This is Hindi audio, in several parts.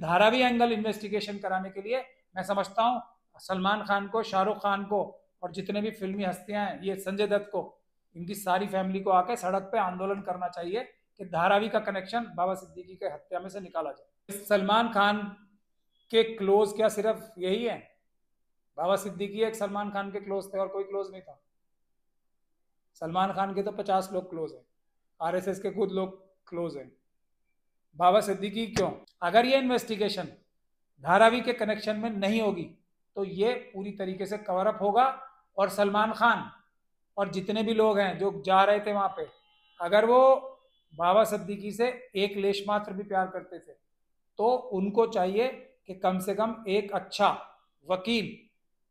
धारावी एंगल इन्वेस्टिगेशन कराने के लिए मैं समझता हूँ सलमान खान को, शाहरुख खान को और जितने भी फिल्मी हस्तियां हैं, ये संजय दत्त को, इनकी सारी फैमिली को आके सड़क पे आंदोलन करना चाहिए कि धारावी का कनेक्शन बाबा सिद्दीकी के हत्या में से निकाला जाए। सलमान खान के क्लोज क्या सिर्फ यही है? बाबा सिद्दीकी एक सलमान खान के क्लोज थे और कोई क्लोज नहीं था। सलमान खान के तो 50 लोग क्लोज हैं, आरएसएस के खुद लोग क्लोज हैं। बाबा सिद्दीकी क्यों? अगर ये इन्वेस्टिगेशन धारावी के कनेक्शन में नहीं होगी तो ये पूरी तरीके से कवर अप होगा और सलमान खान और जितने भी लोग हैं जो जा रहे थे वहां पे, अगर वो बाबा सिद्दीकी से एक लेश मात्र भी प्यार करते थे तो उनको चाहिए कि कम से कम एक अच्छा वकील,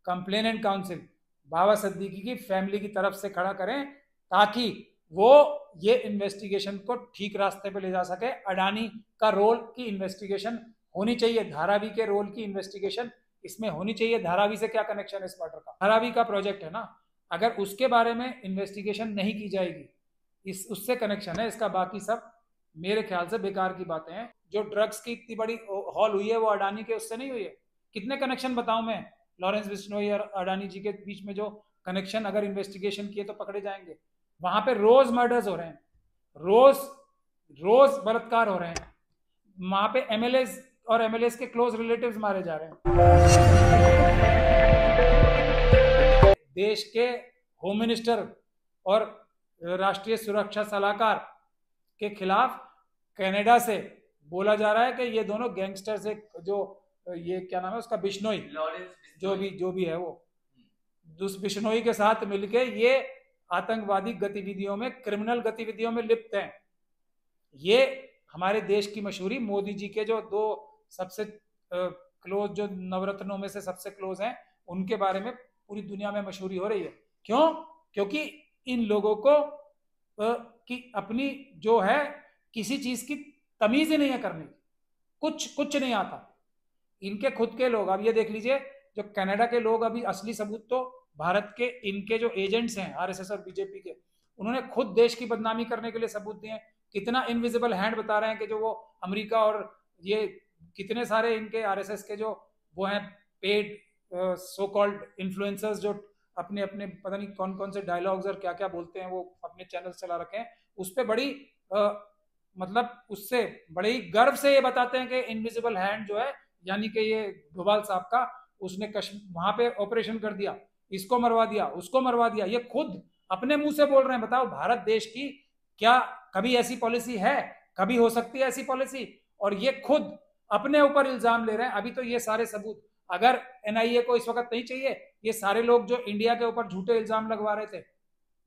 कंप्लेनेंट काउंसिल बाबा सिद्दीकी की फैमिली की तरफ से खड़ा करें ताकि वो ये इन्वेस्टिगेशन को ठीक रास्ते पे ले जा सके। अडानी का रोल की इन्वेस्टिगेशन होनी चाहिए, धारावी के रोल की इन्वेस्टिगेशन इसमें होनी चाहिए। धारावी से क्या कनेक्शन है इस मैटर का? धारावी का प्रोजेक्ट है ना, अगर उसके बारे में इन्वेस्टिगेशन नहीं की जाएगी, इस उससे कनेक्शन है इसका, बाकी सब मेरे ख्याल से बेकार की बातें हैं। जो ड्रग्स की इतनी बड़ी हॉल हुई है वो अडानी के उससे नहीं हुई है। कितने कनेक्शन बताऊं मैं लॉरेंस बिश्नोई और अडानी जी के बीच में? जो कनेक्शन अगर इन्वेस्टिगेशन किए तो पकड़े जाएंगे। वहां पे रोज मर्डर्स हो रहे हैं, रोज रोज बलात्कार हो रहे हैं, वहां पे एमएलए और एमएलए के क्लोज रिलेटिव्स मारे जा रहे हैं। देश के होम मिनिस्टर और राष्ट्रीय सुरक्षा सलाहकार के खिलाफ कनाडा से बोला जा रहा है कि ये दोनों गैंगस्टर से, जो ये क्या नाम है उसका, बिश्नोई, जो भी है वो, बिश्नोई के साथ मिलके ये आतंकवादी गतिविधियों में, क्रिमिनल गतिविधियों में लिप्त हैं। ये हमारे देश की मशहूरी, मोदी जी के जो दो सबसे क्लोज, जो नवरत्नों में से सबसे क्लोज हैं, उनके बारे में पूरी दुनिया में मशहूरी हो रही है। क्यों? क्योंकि इन लोगों को कि अपनी जो है किसी चीज की तमीज ही नहीं है करने की, कुछ नहीं आता। इनके खुद के लोग, अब ये देख लीजिए, जो कनाडा के लोग, अभी असली सबूत तो भारत के इनके जो एजेंट्स हैं आरएसएस और बीजेपी के, उन्होंने खुद देश की बदनामी करने के लिए सबूत दिए। कितना इनविजिबल हैंड बता रहे हैं कि जो वो अमेरिका और ये कितने सारे इनके आरएसएस के जो वो हैं पेड सो कॉल्ड इन्फ्लुएंसर्स, जो अपने अपने पता नहीं कौन कौन से डायलॉग्स और क्या क्या बोलते हैं, वो अपने चैनल चला रखे हैं। उस पर बड़ी मतलब उससे बड़े ही गर्व से ये बताते हैं कि इनविजिबल हैंड जो है, यानी कि ये डोभाल साहब का, उसने वहां पे ऑपरेशन कर दिया, इसको मरवा दिया, उसको मरवा दिया। ये खुद अपने मुंह से बोल रहे हैं। बताओ, भारत देश की क्या कभी ऐसी पॉलिसी है? कभी हो सकती है ऐसी पॉलिसी? और ये खुद अपने ऊपर इल्जाम ले रहे हैं। अभी तो ये सारे सबूत, अगर एनआईए को इस वक्त नहीं चाहिए, ये सारे लोग जो इंडिया के ऊपर झूठे इल्जाम लगवा रहे थे,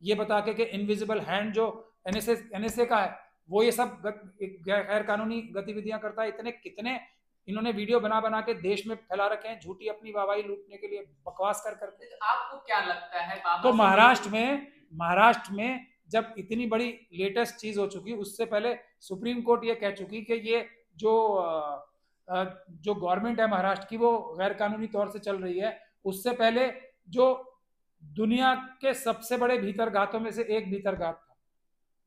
ये बता के कि इनविजिबल हैंड जो एनएसए का है, वो ये सब गैर कानूनी गतिविधियां करता है। इतने कितने इन्होंने वीडियो बना बना के देश में फैला रखे हैं, झूठी अपनी वाहवाही लूटने के लिए बकवास कर करके। तो आपको क्या लगता है तो महाराष्ट्र में जब इतनी बड़ी लेटेस्ट चीज हो चुकी, उससे पहले सुप्रीम कोर्ट ये कह चुकी कि ये जो गवर्नमेंट है महाराष्ट्र की, वो गैर कानूनी तौर से चल रही है। उससे पहले जो दुनिया के सबसे बड़े भीतरघातों में से एक भीतरघात था,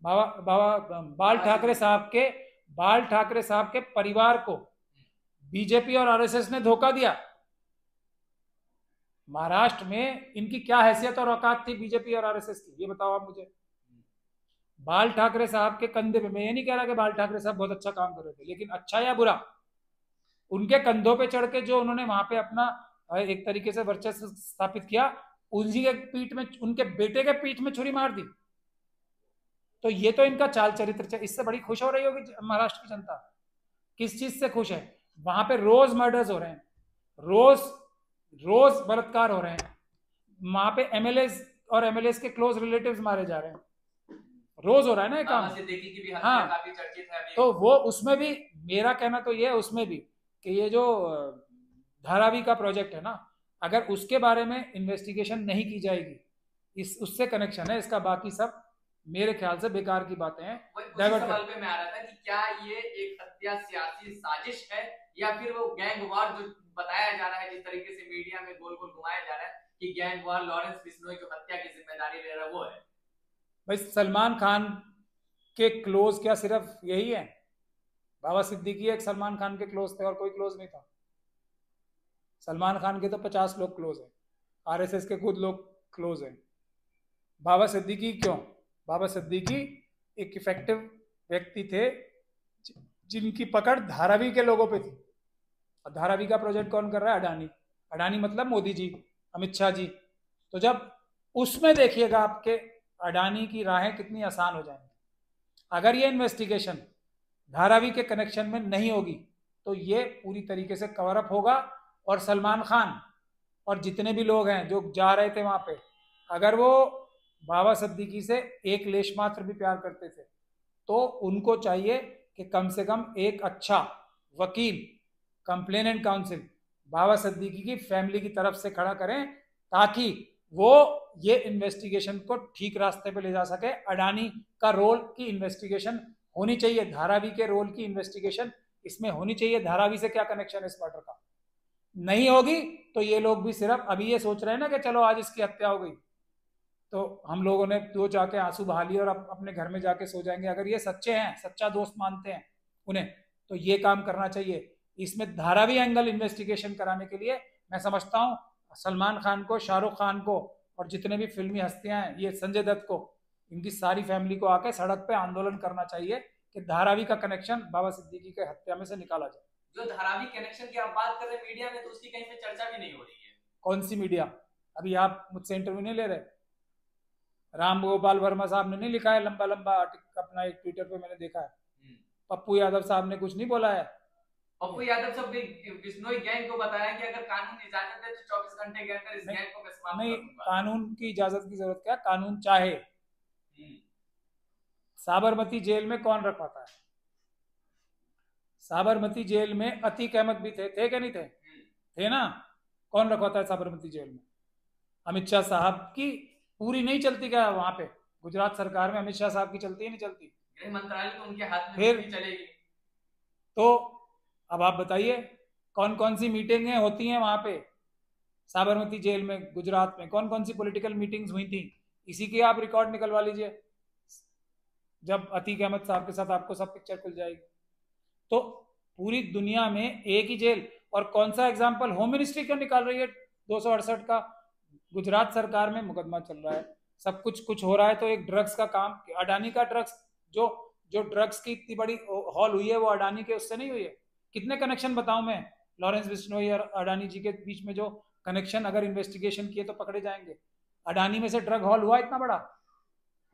बाल ठाकरे साहब के परिवार को बीजेपी और आरएसएस ने धोखा दिया। महाराष्ट्र में इनकी क्या हैसियत और औकात थी बीजेपी और आरएसएस की, ये बताओ आप मुझे। बाल ठाकरे साहब के कंधे पे, मैं ये नहीं कह रहा कि बाल ठाकरे साहब बहुत अच्छा काम कर रहे थे, लेकिन अच्छा या बुरा, उनके कंधों पे चढ़ के जो उन्होंने वहां पे अपना एक तरीके से वर्चस्व स्थापित किया, उसी के पीठ में, उनके बेटे के पीठ में छुरी मार दी। तो ये तो इनका चाल चरित्र। इससे बड़ी खुश हो रही होगी महाराष्ट्र की जनता। किस चीज से खुश है? वहां पे रोज मर्डर्स हो रहे हैं, रोज बलात्कार हो रहे हैं, वहां पे एमएलए और एमएलए के क्लोज रिलेटिव्स मारे जा रहे हैं, रोज हो रहा है ना ये काम। हाँ, काफी चर्चित है अभी। तो वो उसमें भी मेरा कहना तो ये है, उसमें भी कि ये जो धारावी का प्रोजेक्ट है ना, अगर उसके बारे में इन्वेस्टिगेशन नहीं की जाएगी, इस उससे कनेक्शन है इसका, बाकी सब मेरे ख्याल से बेकार की बातें हैं। सवाल पे मैं आ रहा था कि क्या ये एक हत्या सियासी साजिश है या फिर वो गैंग वार जो बताया जा रहा है, जिस तरीके से मीडिया में गोल गोल घुमाया जा रहा है कि गैंग वार लॉरेंस बिश्नोई जो हत्या की जिम्मेदारी ले रहा है वो है। भाई, सलमान खान के क्लोज क्या सिर्फ यही है? बाबा सिद्दीकी एक सलमान खान के क्लोज थे और कोई क्लोज नहीं था। सलमान खान के तो 50 लोग क्लोज हैं, आरएसएस के खुद लोग क्लोज हैं। बाबा सिद्दीकी क्यों? बाबा सिद्दीकी एक इफेक्टिव व्यक्ति थे जिनकी पकड़ धारावी के लोगों पे थी। और धारावी का प्रोजेक्ट कौन कर रहा है? अडानी। अडानी मतलब मोदी जी, अमित शाह जी। तो जब उसमें देखिएगा आपके अडानी की राहें कितनी आसान हो जाएंगी। अगर ये इन्वेस्टिगेशन धारावी के कनेक्शन में नहीं होगी तो ये पूरी तरीके से कवर अप होगा, और सलमान खान और जितने भी लोग हैं जो जा रहे थे वहां पे, अगर वो बाबा सिद्दीकी से एक लेश मात्र भी प्यार करते थे तो उनको चाहिए कि कम से कम एक अच्छा वकील, कंप्लेनेंट काउंसिल बाबा सिद्दीकी की फैमिली की तरफ से खड़ा करें, ताकि वो ये इन्वेस्टिगेशन को ठीक रास्ते पे ले जा सके। अडानी का रोल की इन्वेस्टिगेशन होनी चाहिए, धारावी के रोल की इन्वेस्टिगेशन इसमें होनी चाहिए। धारावी से क्या कनेक्शन है इस मैटर का? नहीं होगी तो ये लोग भी सिर्फ अभी ये सोच रहे हैं ना कि चलो आज इसकी हत्या हो गई तो हम लोगों ने दो जाके आंसू बहा लिए और अपने घर में जाके सो जाएंगे। अगर ये सच्चे हैं, सच्चा दोस्त मानते हैं उन्हें, तो ये काम करना चाहिए। इसमें धारावी एंगल इन्वेस्टिगेशन कराने के लिए मैं समझता हूँ सलमान खान को, शाहरुख खान को और जितने भी फिल्मी हस्तियां हैं, ये संजय दत्त को, इनकी सारी फैमिली को आके सड़क पे आंदोलन करना चाहिए कि धारावी का कनेक्शन बाबा सिद्दीकी के हत्या में से निकाला जाए। जो धारावी कनेक्शन की आप बात कर रहे हैं मीडिया में, तो उसकी कहीं पे चर्चा भी नहीं हो रही है। कौन सी मीडिया? अभी आप मुझसे इंटरव्यू नहीं ले रहे? राम गोपाल वर्मा साहब ने नहीं लिखा है लंबा लंबा आर्टिकल अपना एक ट्विटर पे, मैंने देखा है। पप्पू यादव साहब ने कुछ नहीं बोला है। पप्पू यादव साहब बिश्नोई गैंग को बताया कि अगर कानून इजाजत दे तो 24 घंटे के अंदर इस गैंग को मैं समाप्त नहीं, कर दूंगा। कानून की इजाजत की जरूरत क्या, कानून चाहे। साबरमती जेल में कौन रखवाता है? साबरमती जेल में अतीक अहमद भी थे क्या नहीं थे? थे ना। कौन रखवाता है साबरमती जेल में? अमित शाह साहब की पूरी नहीं चलती क्या वहां पे? गुजरात सरकार में अमित शाह साहब की चलती है नहीं चलती? गृह मंत्रालय तो उनके हाथ में फिर नहीं चलेगी। तो अब आप बताइए कौन कौन सी मीटिंगें होती हैं वहां पे साबरमती जेल में? गुजरात में कौन कौन सी पॉलिटिकल मीटिंग्स हुई थी? इसी के आप रिकॉर्ड निकलवा लीजिए। जब अतीक अहमद साहब के साथ आपको सब पिक्चर खुल जाएगी। तो पूरी दुनिया में एक ही जेल, और कौन सा एग्जाम्पल होम मिनिस्ट्री क्यों निकाल रही है 268 का? गुजरात सरकार में मुकदमा चल रहा है, सब कुछ हो रहा है। तो एक ड्रग्स का काम, अडानी का ड्रग्स, जो ड्रग्स की इतनी बड़ी हॉल हुई है वो अडानी के उससे नहीं हुई है। कितने कनेक्शन बताऊं मैं लॉरेंस बिश्नोई और अडानी जी के बीच में? जो कनेक्शन अगर इन्वेस्टिगेशन किए तो पकड़े जाएंगे। अडानी में से ड्रग हॉल हुआ इतना बड़ा?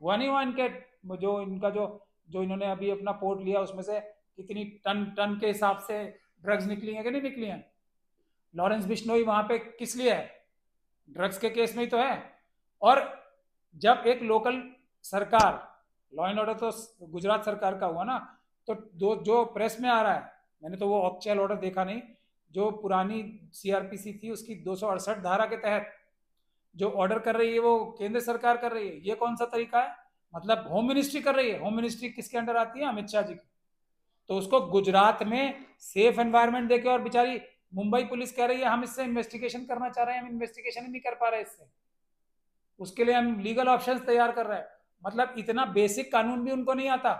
हुआ नहीं हुआ? इनके जो इनका जो इन्होंने अभी अपना पोर्ट लिया उसमें से कितनी टन के हिसाब से ड्रग्स निकली हैं कि नहीं निकली हैं? लॉरेंस बिश्नोई वहां पे किस लिए है? ड्रग्स के केस में ही तो है। और जब एक लोकल सरकार, लॉ एंड ऑर्डर तो गुजरात सरकार का हुआ ना, तो जो प्रेस में आ रहा है, मैंने तो वो ऑक्चुअल ऑर्डर देखा नहीं, जो पुरानी सीआरपीसी थी उसकी 268 धारा के तहत जो ऑर्डर कर रही है वो केंद्र सरकार कर रही है। ये कौन सा तरीका है? मतलब होम मिनिस्ट्री कर रही है। होम मिनिस्ट्री किसके अंडर आती है? अमित शाह जी की। तो उसको गुजरात में सेफ एनवायरनमेंट देके, और बेचारी मुंबई पुलिस कह रही है हम इससे इन्वेस्टिगेशन करना चाह रहे हैं, हम इन्वेस्टिगेशन ही नहीं कर पा रहे इससे, उसके लिए हम लीगल ऑप्शंस तैयार कर रहे हैं। मतलब इतना बेसिक कानून भी उनको नहीं आता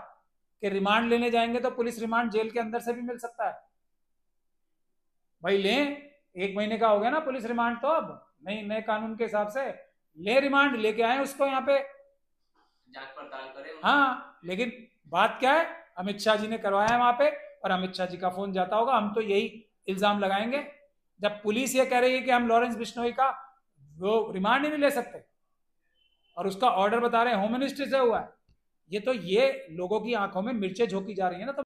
कि रिमांड लेने जाएंगे तो पुलिस रिमांड जेल के अंदर से भी मिल सकता है। भाई लें, 1 महीने का हो गया ना पुलिस रिमांड, तो अब नए कानून के हिसाब से ले रिमांड लेके आए उसको यहाँ पे, जांच पड़ताल करें। हाँ, लेकिन बात क्या है? अमित शाह जी ने करवाया है वहां पे, और अमित शाह जी का फोन जाता होगा। हम तो यही इल्जाम लगाएंगे जब पुलिस ये कह रही है कि हम लॉरेंस बिश्नोई का वो रिमांड ही नहीं ले सकते, और उसका ऑर्डर बता रहे हैं होम मिनिस्ट्री से हुआ है। ये लोगों की आंखों में मिर्चें झोंकी जा रही है ना। तो